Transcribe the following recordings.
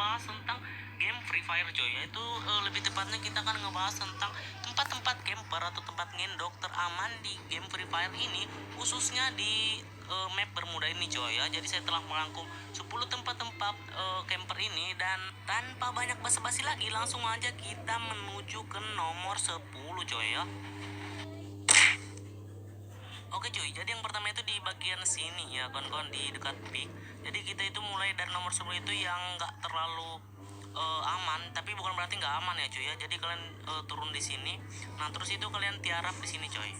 ngebahas tentang game Free Fire coy. Yaitu lebih tepatnya kita akan ngebahas tentang tempat-tempat camper atau tempat ngendok teraman di game Free Fire ini, khususnya di map Bermuda ini coy ya. Jadi saya telah merangkum 10 tempat-tempat camper ini, dan tanpa banyak basa-basi lagi langsung aja kita menuju ke nomor 10 coy ya. Oke cuy, jadi yang pertama itu di bagian sini ya kawan-kawan, di dekat peak. Jadi kita itu mulai dari nomor 10 itu yang nggak terlalu aman, tapi bukan berarti nggak aman ya cuy ya. Jadi kalian turun di sini, nah terus itu kalian tiarap di sini coy.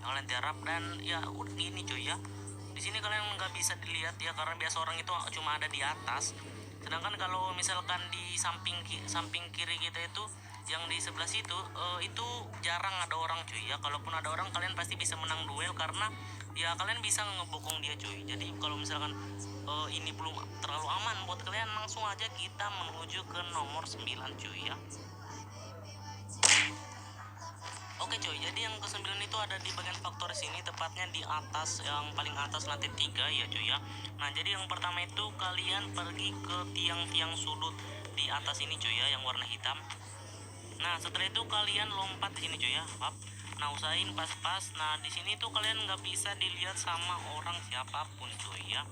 Kalian tiarap dan ya udah gini cuy ya. Di sini kalian nggak bisa dilihat ya, karena biasa orang itu cuma ada di atas. Sedangkan kalau misalkan di samping kiri kita itu, yang di sebelah situ itu jarang ada orang cuy ya. Kalaupun ada orang, kalian pasti bisa menang duel, karena ya kalian bisa ngebokong dia cuy. Jadi kalau misalkan ini belum terlalu aman buat kalian, langsung aja kita menuju ke nomor 9 cuy ya. Oke cuy, jadi yang ke-9 itu ada di bagian faktor sini, tepatnya di atas, yang paling atas lantai 3 ya cuy ya. Nah, jadi yang pertama itu kalian pergi ke tiang-tiang sudut di atas ini cuy ya, yang warna hitam. Nah, setelah itu kalian lompat di sini cuy ya. Nah, usahain pas-pas. Nah, di sini tuh kalian nggak bisa dilihat sama orang siapapun cuy ya.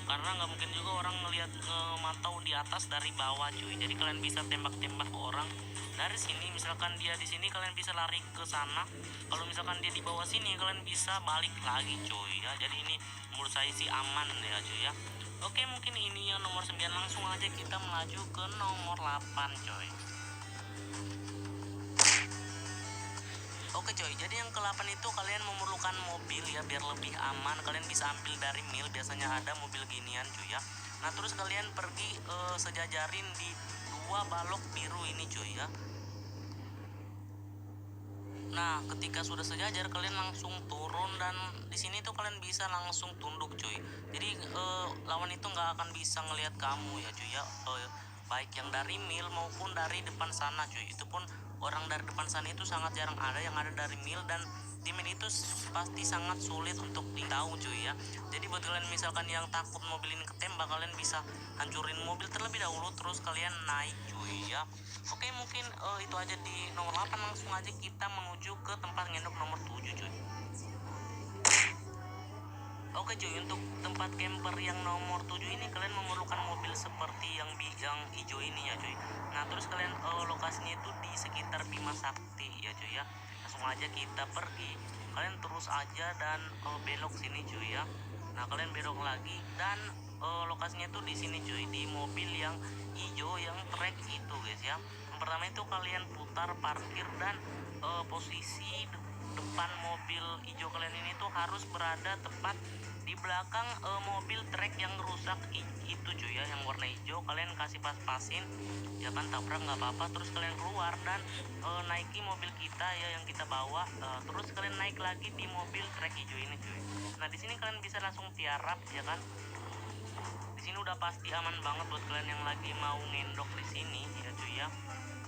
Karena nggak mungkin juga orang ngelihat ngemantau di atas dari bawah cuy. Jadi kalian bisa tembak-tembak orang dari sini. Misalkan dia di sini, kalian bisa lari ke sana. Kalau misalkan dia di bawah sini, kalian bisa balik lagi cuy ya. Jadi ini menurut saya sih aman ya cuy ya. Oke, mungkin ini yang nomor 9. Langsung aja kita melaju ke nomor 8 coy. Oke coy, jadi yang ke-8 itu kalian memerlukan mobil ya, biar lebih aman. Kalian bisa ambil dari mil, biasanya ada mobil ginian cuy ya. Nah, terus kalian pergi sejajarin di 2 balok biru ini cuy ya. Nah, ketika sudah sejajar, kalian langsung turun, dan di sini tuh kalian bisa langsung tunduk cuy. Jadi lawan itu nggak akan bisa ngelihat kamu ya cuy ya. Baik yang dari mil maupun dari depan sana cuy. Itu pun orang dari depan sana itu sangat jarang ada, yang ada dari mil, dan di mil itu pasti sangat sulit untuk ditahu cuy ya. Jadi buat kalian misalkan yang takut mobil ini ketembak, kalian bisa hancurin mobil terlebih dahulu, terus kalian naik cuy ya. Oke, mungkin itu aja di nomor 8. Langsung aja kita menuju ke tempat ngendok nomor 7 cuy. Oke cuy, untuk tempat camper yang nomor 7 ini kalian memerlukan mobil seperti yang hijau ini ya cuy. Nah, terus kalian lokasinya itu di sekitar Bima Sakti ya cuy ya. Langsung aja kita pergi, kalian terus aja dan belok sini cuy ya. Nah, kalian belok lagi dan lokasinya itu di sini cuy, di mobil yang hijau yang trek itu guys ya. Yang pertama itu kalian putar parkir, dan posisi depan mobil hijau kalian ini tuh harus berada tepat di belakang mobil trek yang rusak itu cuy ya, yang warna hijau. Kalian kasih pas-pasin ya kan, tabrak nggak apa-apa. Terus kalian keluar dan naiki mobil kita ya yang kita bawa, terus kalian naik lagi di mobil trek hijau ini cuy. Nah, di sini kalian bisa langsung tiarap ya kan. Di sini udah pasti aman banget buat kalian yang lagi mau ngendok di sini ya cuy ya.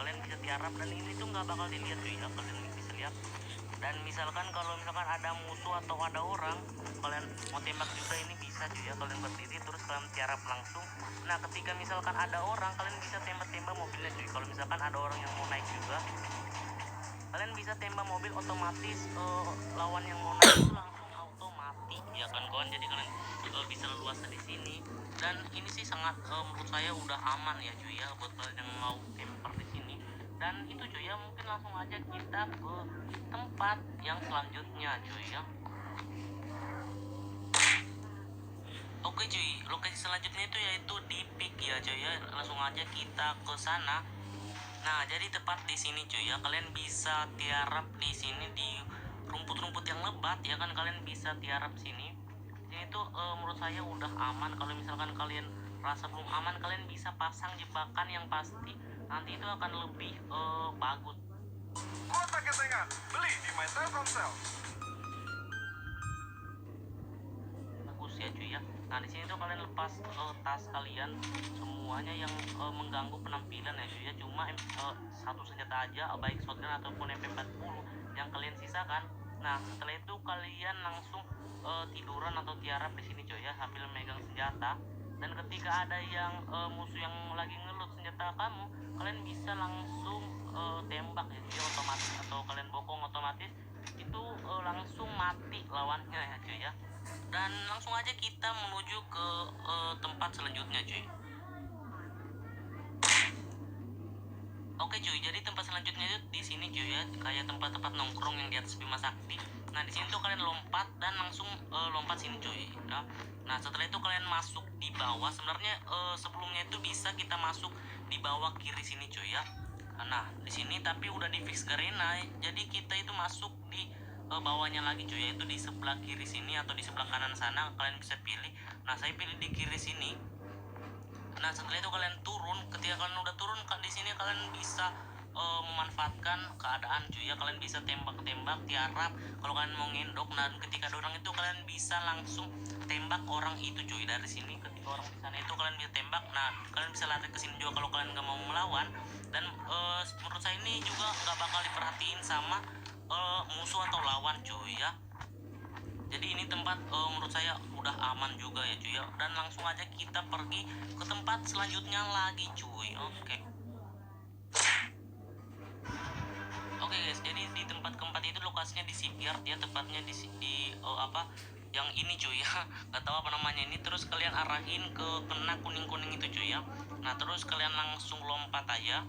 Kalian bisa tiarap, dan ini tuh nggak bakal dilihat cuy ya, kalian bisa lihat. Dan misalkan kalau misalkan ada musuh atau ada orang, kalian mau tembak juga ini bisa cuy ya. Kalian berdiri terus kalian tiarap langsung. Nah, ketika misalkan ada orang, kalian bisa tembak-tembak mobilnya cuy. Kalau misalkan ada orang yang mau naik juga, kalian bisa tembak mobil, otomatis lawan yang mau naik itu langsung auto mati ya kan kawan. Jadi kalian bisa leluasa di sini, dan ini sih sangat menurut saya udah aman ya cuy ya, buat kalian yang mau camper di sini. Dan itu cuy ya, mungkin langsung aja kita ke tempat yang selanjutnya cuy ya. Oke cuy, lokasi selanjutnya itu yaitu di peak ya cuy ya. Langsung aja kita ke sana. Nah, jadi tepat di sini cuy ya, kalian bisa tiarap di sini di rumput-rumput yang lebat ya kan. Kalian bisa tiarap sini. Sini tuh menurut saya udah aman. Kalau misalkan kalian rasa belum aman, kalian bisa pasang jebakan yang pasti nanti itu akan lebih bagus. Kota Ketengan, beli di My Telkomsel. Bagus ya cuy ya. Nah, di sini tuh kalian lepas tas kalian semuanya yang mengganggu penampilan ya cuy ya. Cuma satu senjata aja, baik shotgun ataupun MP40 yang kalian sisakan. Nah, setelah itu kalian langsung tiduran atau tiarap di sini cuy ya, sambil megang senjata. Dan ketika ada yang musuh yang lagi ngelut senjata kamu, kalian bisa langsung tembak ya cuy, otomatis, atau kalian bokong otomatis itu langsung mati lawannya ya cuy ya. Dan langsung aja kita menuju ke tempat selanjutnya cuy. Oke cuy, jadi tempat selanjutnya itu di sini cuy ya, kayak tempat-tempat nongkrong yang di atas Bima Sakti. Nah di sini tuh kalian lompat dan langsung lompat sini cuy. Ya. Nah setelah itu kalian masuk di bawah. Sebenarnya sebelumnya itu bisa kita masuk di bawah kiri sini cuy ya. Nah di sini tapi udah di fix Garena, jadi kita itu masuk di bawahnya lagi cuy, yaitu di sebelah kiri sini atau di sebelah kanan sana kalian bisa pilih. Nah saya pilih di kiri sini. Nah setelah itu kalian turun. Ketika kalian udah turun di sini kalian bisa memanfaatkan keadaan cuy ya. Kalian bisa tembak-tembak tiarap kalau kalian mau ngendok. Dan ketika ada orang itu kalian bisa langsung tembak orang itu cuy dari sini. Ketika orang di sana itu kalian bisa tembak. Nah kalian bisa lari ke sini juga kalau kalian nggak mau melawan. Dan menurut saya ini juga nggak bakal diperhatiin sama musuh atau lawan cuy ya. Jadi ini tempat menurut saya udah aman juga ya cuy ya. Dan langsung aja kita pergi ke tempat selanjutnya lagi cuy. Oke guys, jadi di tempat keempat itu lokasinya di Shipyard ya, tepatnya di apa yang ini cuy ya. Gak tahu apa namanya ini. Terus kalian arahin ke kena kuning-kuning itu cuy ya. Nah terus kalian langsung lompat aja.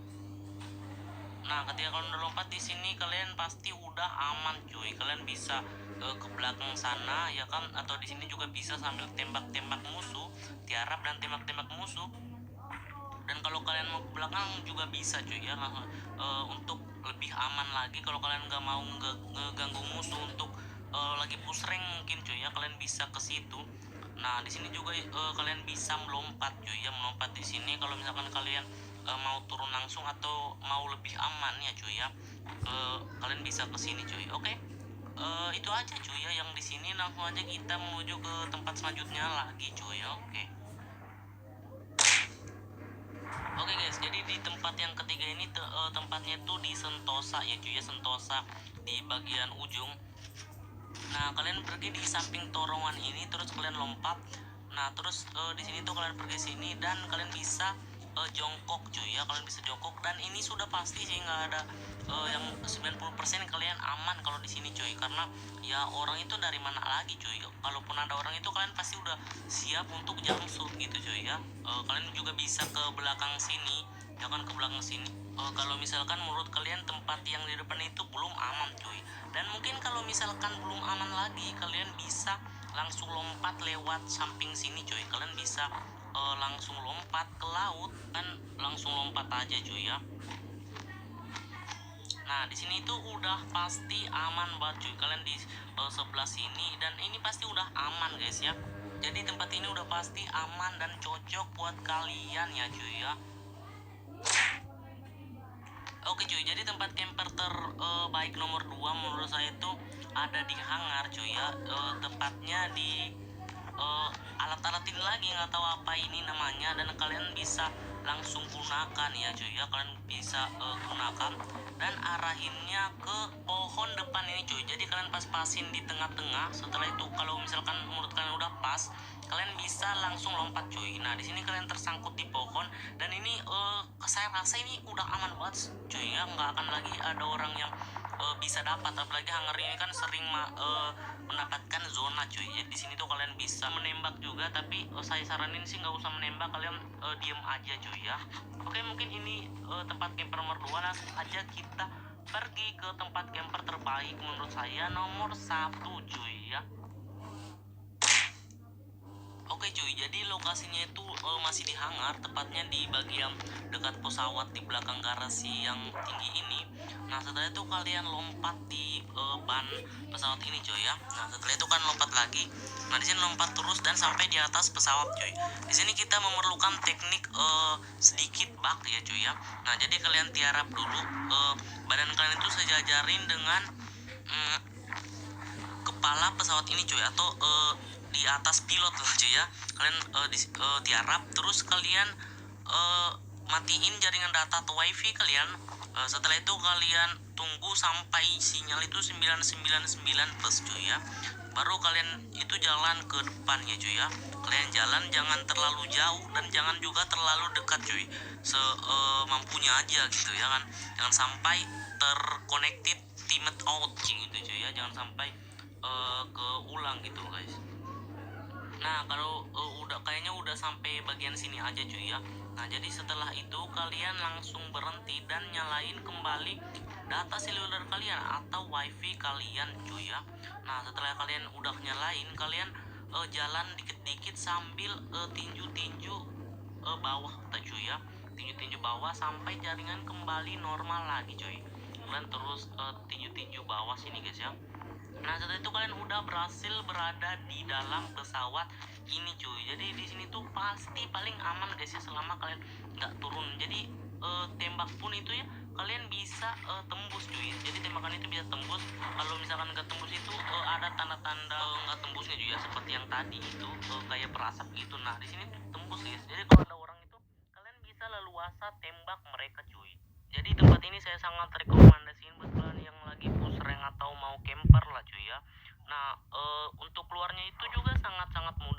Nah ketika kalian udah lompat di sini kalian pasti udah aman cuy. Kalian bisa ke belakang sana ya kan, atau di sini juga bisa sambil tembak-tembak musuh, tiarap dan tembak-tembak musuh. Dan kalau kalian mau ke belakang juga bisa cuy ya, untuk lebih aman lagi. Kalau kalian nggak mau ngeganggu musuh untuk lagi push rank mungkin cuy ya, kalian bisa ke situ. Nah di sini juga kalian bisa melompat cuy ya, melompat di sini kalau misalkan kalian mau turun langsung atau mau lebih aman ya cuy ya. Kalian bisa ke sini cuy. Oke. Itu aja cuy ya yang di sini. Langsung aja kita menuju ke tempat selanjutnya lagi cuy. Oke guys, jadi di tempat yang ketiga ini tempatnya tuh di Sentosa ya cuy ya, Sentosa di bagian ujung. Nah kalian pergi di samping torongan ini, terus kalian lompat. Nah terus di sini tuh kalian pergi sini dan kalian bisa jongkok cuy ya, kalian bisa jongkok. Dan ini sudah pasti sih nggak ada yang 90% kalian aman kalau di sini cuy, karena ya orang itu dari mana lagi cuy. Kalaupun ada orang itu kalian pasti udah siap untuk jamsut gitu cuy ya. Kalian juga bisa ke belakang sini, jangan ke belakang sini. Kalau misalkan menurut kalian tempat yang di depan itu belum aman cuy, dan mungkin kalau misalkan belum aman lagi, kalian bisa langsung lompat lewat samping sini cuy. Kalian bisa langsung lompat ke laut dan langsung lompat aja cuy ya. Nah di sini itu udah pasti aman banget cuy, kalian di sebelah sini, dan ini pasti udah aman guys ya. Jadi tempat ini udah pasti aman dan cocok buat kalian ya cuy ya. Oke cuy, jadi tempat camper terbaik nomor 2 menurut saya itu ada di hangar cuy ya. Tepatnya di alat-alat ini lagi, nggak tahu apa ini namanya, dan kalian bisa langsung gunakan ya cuy ya. Kalian bisa gunakan dan arahinnya ke pohon depan ini cuy. Jadi kalian pas-pasin di tengah-tengah. Setelah itu kalau misalkan menurut kalian udah pas, kalian bisa langsung lompat cuy. Nah di sini kalian tersangkut di pohon, dan ini saya rasa ini udah aman banget cuy ya. Nggak akan lagi ada orang yang bisa dapat. Apalagi hangar ini kan sering mendapatkan zona cuy. Jadi di sini tuh kalian bisa menembak juga, tapi saya saranin sih nggak usah menembak, kalian diem aja cuy ya. Oke, mungkin ini tempat camper nomor 2. Langsung aja kita pergi ke tempat camper terbaik menurut saya nomor 1 cuy ya. Oke cuy, jadi lokasinya itu masih di hangar, tepatnya di bagian dekat pesawat di belakang garasi yang tinggi ini. Nah setelah itu kalian lompat di ban pesawat ini cuy ya. Nah setelah itu kan lompat lagi. Nah di sini lompat terus dan sampai di atas pesawat cuy. Di sini kita memerlukan teknik sedikit bug ya cuy ya. Nah jadi kalian tiarap dulu, badan kalian itu sejajarin dengan kepala pesawat ini cuy, atau di atas pilot lah cuy ya. Kalian tiarap, terus kalian matiin jaringan data atau wifi kalian. Setelah itu kalian tunggu sampai sinyal itu 999 plus cuy ya. baru kalian itu jalan ke depan ya cuy ya. Kalian jalan jangan terlalu jauh dan jangan juga terlalu dekat cuy, mampunya aja gitu ya kan, jangan sampai terconnected teammate out gitu cuy ya, jangan sampai keulang gitu guys. Nah kalau kayaknya udah sampai bagian sini aja cuy ya. Nah jadi setelah itu kalian langsung berhenti dan nyalain kembali data seluler kalian atau wifi kalian cuy ya. Nah setelah kalian udah nyalain, kalian jalan dikit-dikit sambil tinju-tinju bawah cuy ya, tinju-tinju bawah sampai jaringan kembali normal lagi cuy. Kalian terus tinju-tinju bawah sini guys ya. Nah setelah itu kalian udah berhasil berada di dalam pesawat ini cuy. Jadi di sini tuh pasti paling aman guys ya selama kalian nggak turun. Jadi tembak pun itu ya kalian bisa tembus cuy. Jadi tembakan itu bisa tembus. Kalau misalkan nggak tembus itu ada tanda-tanda nggak tembusnya juga seperti yang tadi itu kayak berasap gitu. Nah di sini tuh tembus guys. Jadi kalau ada orang itu kalian bisa leluasa tembak mereka cuy. Jadi tempat ini saya sangat rekomendasiin buat kalian yang lagi push rank atau mau camper lah cuy ya. Nah untuk keluarnya itu juga sangat-sangat mudah